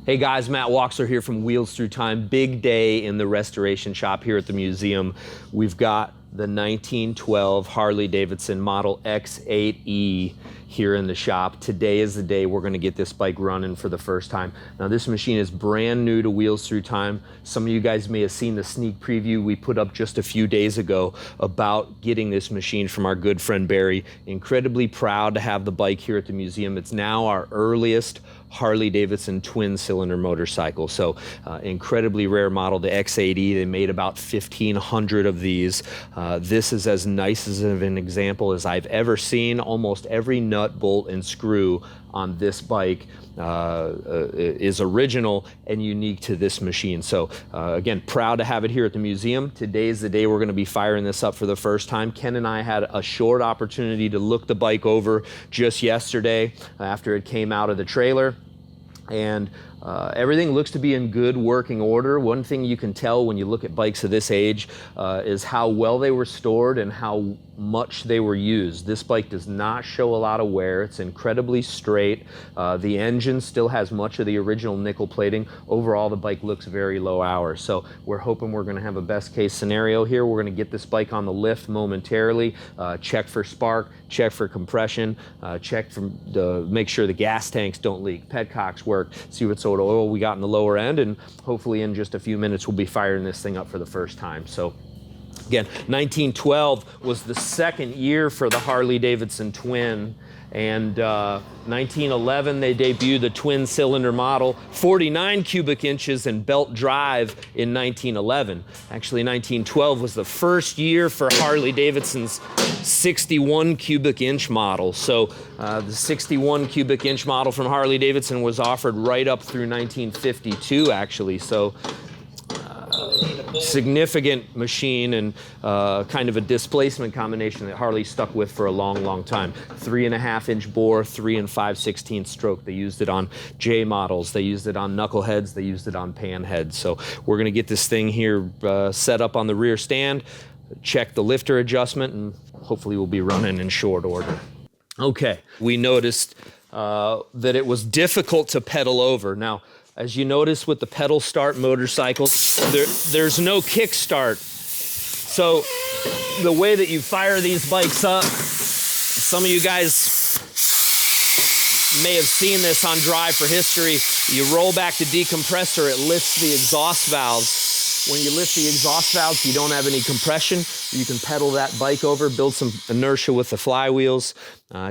Hey guys, Matt Walksler here from Wheels Through Time. Big day in the restoration shop here at the museum. We've got the 1912 Harley-Davidson Model X8E here in the shop. Today is the day we're going to get this bike running for the first time. Now this machine is brand new to Wheels Through Time. Some of you guys may have seen the sneak preview we put up just a few days ago about getting this machine from our good friend Barry. Incredibly proud to have the bike here at the museum. It's now our earliest Harley-Davidson twin cylinder motorcycle. So incredibly rare model, the X8E. They made about 1,500 of these. This is as nice as an example as I've ever seen. Almost every nut, bolt, and screw on this bike is original and unique to this machine. So again, proud to have it here at the museum. Today's the day we're going to be firing this up for the first time. Ken and I had a short opportunity to look the bike over just yesterday after it came out of the trailer. And everything looks to be in good working order. One thing you can tell when you look at bikes of this age is how well they were stored and how much they were used. This bike does not show a lot of wear. It's incredibly straight. The engine still has much of the original nickel plating. Overall, the bike looks very low hours. So we're hoping we're going to have a best case scenario here. We're going to get this bike on the lift momentarily, check for spark, check for compression, check to make sure the gas tanks don't leak, petcocks work, see what sort of oil we got in the lower end, and hopefully in just a few minutes we'll be firing this thing up for the first time. So again, 1912 was the second year for the Harley-Davidson Twin, and 1911 they debuted the twin cylinder model, 49 cubic inches and belt drive in 1911. Actually, 1912 was the first year for Harley-Davidson's 61 cubic inch model. So the 61 cubic inch model from Harley-Davidson was offered right up through 1952 actually. So significant machine and kind of a displacement combination that Harley stuck with for a long time. 3.5 inch bore, 3 5/16 stroke. They used it on J models, they used it on knuckleheads, they used it on panheads. So we're gonna get this thing here set up on the rear stand, check the lifter adjustment, and hopefully we'll be running in short order. Okay, we noticed that it was difficult to pedal over. Now, as you notice with the pedal start motorcycles, there's no kick start. So the way that you fire these bikes up, some of you guys may have seen this on Drive for History. You roll back the decompressor, it lifts the exhaust valves. When you lift the exhaust valves, you don't have any compression. You can pedal that bike over, build some inertia with the flywheels,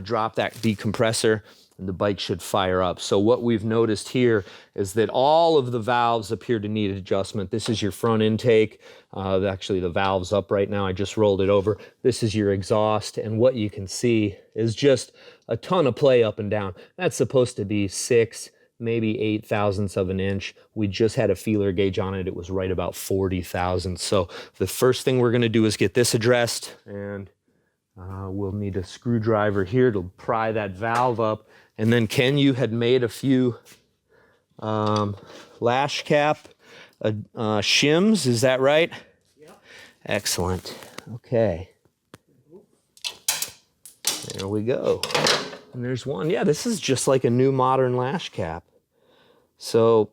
drop that decompressor, and the bike should fire up. So what we've noticed here is that all of the valves appear to need adjustment. This is your front intake. Actually, the valve's up right now. I just rolled it over. This is your exhaust, and what you can see is just a ton of play up and down. That's supposed to be 6, maybe 8 thousandths of an inch. We just had a feeler gauge on it. It was right about 40 thousandths. So the first thing we're gonna do is get this addressed, and we'll need a screwdriver here to pry that valve up. And then Ken, you had made a few lash cap shims, is that right? Yep. Excellent. Okay. There we go. And there's one. Yeah, this is just like a new modern lash cap. So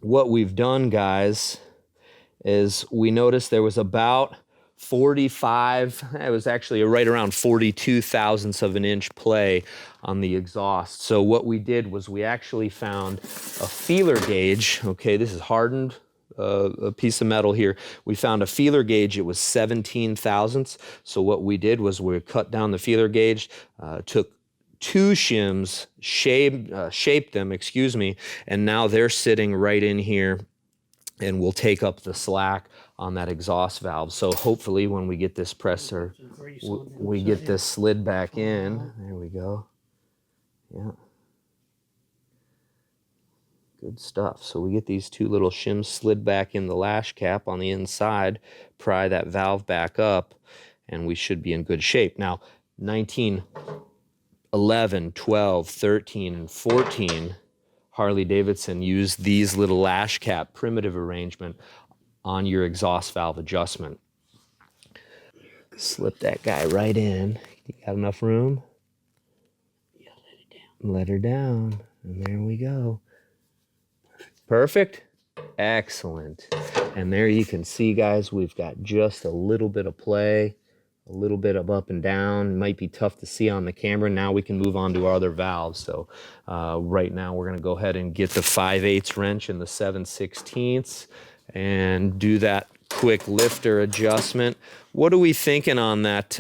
what we've done, guys, is we noticed there was about 45, it was actually right around 42 thousandths of an inch play on the exhaust. So what we did was we actually found a feeler gauge. Okay, this is hardened, a piece of metal here. We found a feeler gauge. It was 17 thousandths. So what we did was we cut down the feeler gauge, took 2 shims, shaped them, and now they're sitting right in here, and we'll take up the slack on that exhaust valve. So hopefully when we get this presser, we get this slid back in. There we go. Yeah. Good stuff. So we get these 2 little shims slid back in the lash cap on the inside, pry that valve back up, and we should be in good shape. Now, 1911, 12, 13, and 14, Harley-Davidson used these little lash cap primitive arrangement on your exhaust valve adjustment. Slip that guy right in. You got enough room? Yeah, let it down. Let her down. And there we go. Perfect. Excellent. And there you can see, guys, we've got just a little bit of play, a little bit of up and down. It might be tough to see on the camera. Now we can move on to our other valves. So right now we're going to go ahead and get the 5/8 wrench and the 7/16 and do that quick lifter adjustment. What are we thinking on that,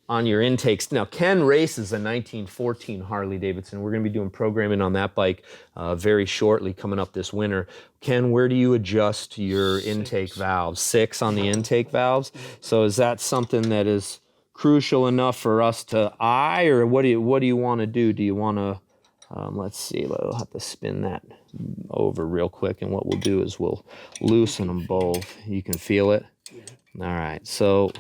on your intakes? Now, Ken races a 1914 Harley-Davidson. We're going to be doing programming on that bike very shortly coming up this winter. Ken, where do you adjust your intake valves? 6 on the intake valves. So is that something that is crucial enough for us to eye, or what do you want to do? Do you want to, let's see, we'll have to spin that over real quick, and what we'll do is we'll loosen them both. You can feel it? Yeah. All right, so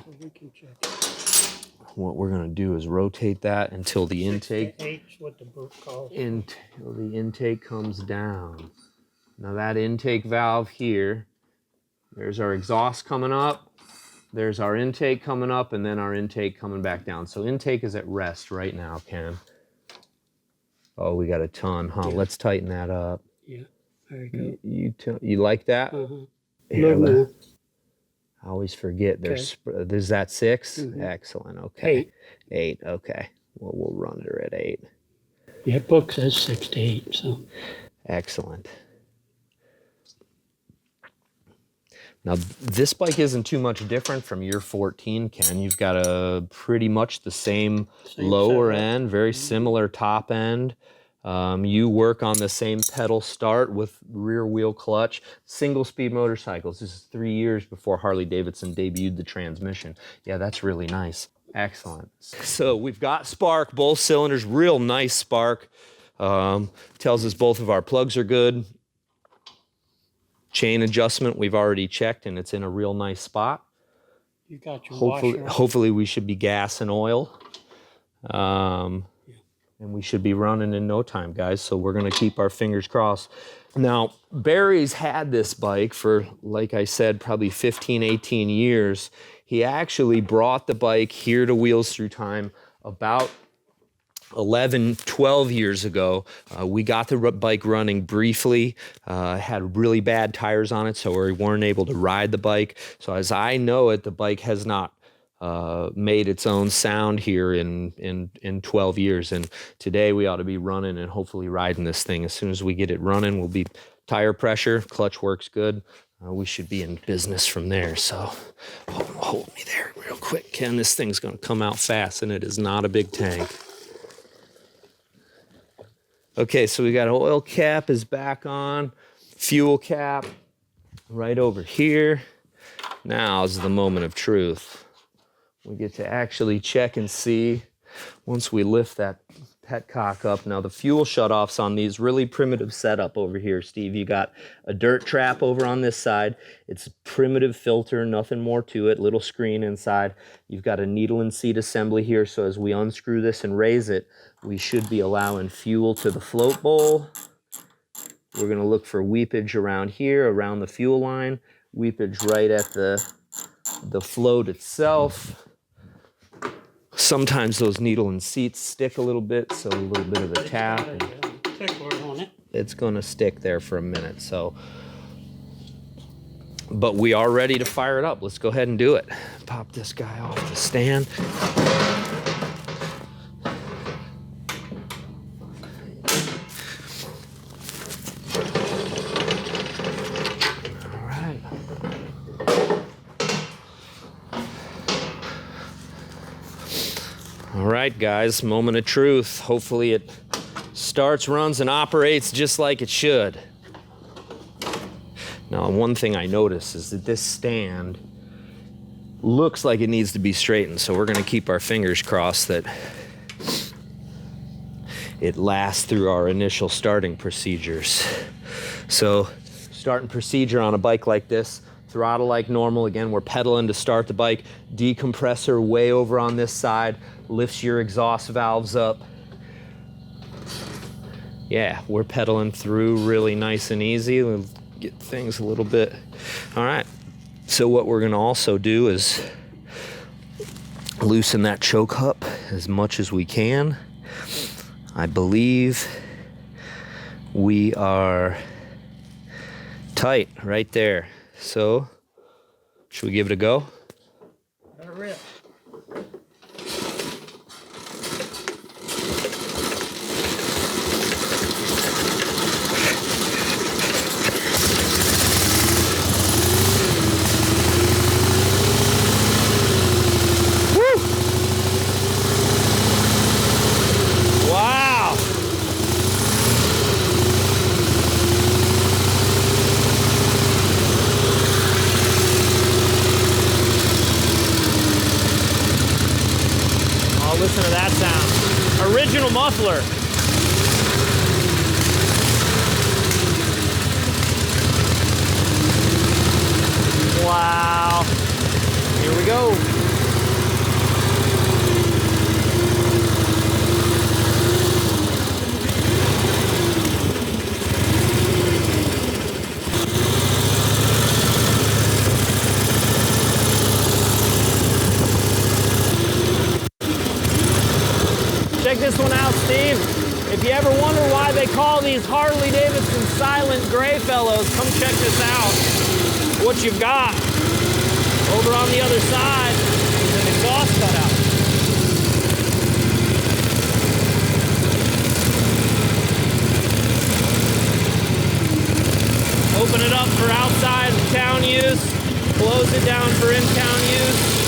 what we're going to do is rotate that until the intake, what the book calls until the intake comes down. Now that intake valve here, there's our exhaust coming up, there's our intake coming up, and then our intake coming back down. So intake is at rest right now, Ken. Oh, we got a ton, huh? Yeah. Let's tighten that up. Yeah, there you go. You like that? Uh-huh. Here, I always forget. There's is that 6? Mm-hmm. Excellent. Okay. 8. Okay. Well, we'll run her at 8. Yeah, book says 6 to 8. So. Excellent. Now this bike isn't too much different from your 14, Ken. You've got a pretty much the same lower end, very similar top end. You work on the same pedal start with rear wheel clutch, single speed motorcycles. This is 3 years before Harley-Davidson debuted the transmission. Yeah, that's really nice. Excellent. So we've got spark, both cylinders, real nice spark. Tells us both of our plugs are good. Chain adjustment we've already checked, and it's in a real nice spot. You got your hopefully we should be gas and oil. And we should be running in no time, guys, so we're going to keep our fingers crossed. Now, Barry's had this bike for, like I said, probably 15, 18 years. He actually brought the bike here to Wheels Through Time about 11, 12 years ago. We got the bike running briefly, had really bad tires on it, so we weren't able to ride the bike. So as I know it, the bike has not made its own sound here in 12 years. And today we ought to be running and hopefully riding this thing. As soon as we get it running, we'll be tire pressure, clutch works good. We should be in business from there. So hold me there real quick, Ken. This thing's going to come out fast, and it is not a big tank. Okay, so we got oil cap is back on, fuel cap right over here. Now is the moment of truth. We get to actually check and see once we lift that petcock up. Now the fuel shutoffs on these, really primitive setup over here, Steve. You got a dirt trap over on this side. It's a primitive filter, nothing more to it, little screen inside. You've got a needle and seat assembly here, so as we unscrew this and raise it, we should be allowing fuel to the float bowl. We're going to look for weepage around here, around the fuel line, weepage right at the float itself. Sometimes those needle and seats stick a little bit, so a little bit of a tap. It's going to stick there for a minute. So, but we are ready to fire it up. Let's go ahead and do it. Pop this guy off the stand. All right, guys, moment of truth. Hopefully it starts, runs, and operates just like it should. Now, one thing I noticed is that this stand looks like it needs to be straightened, so we're going to keep our fingers crossed that it lasts through our initial starting procedures. So, starting procedure on a bike like this, throttle like normal. Again, we're pedaling to start the bike. Decompressor way over on this side. Lifts your exhaust valves up. Yeah, we're pedaling through really nice and easy. We'll get things a little bit. All right. So what we're going to also do is loosen that choke up as much as we can. I believe we are tight right there. So, should we give it a go? Let her rip. Wow! Oh, listen to that sound. Original muffler. Wow. Here we go. Check this one out, Steve. If you ever wonder why they call these Harley-Davidson silent gray fellows, come check this out. What you've got over on the other side is an exhaust cutout. Open it up for outside town use, close it down for in-town use.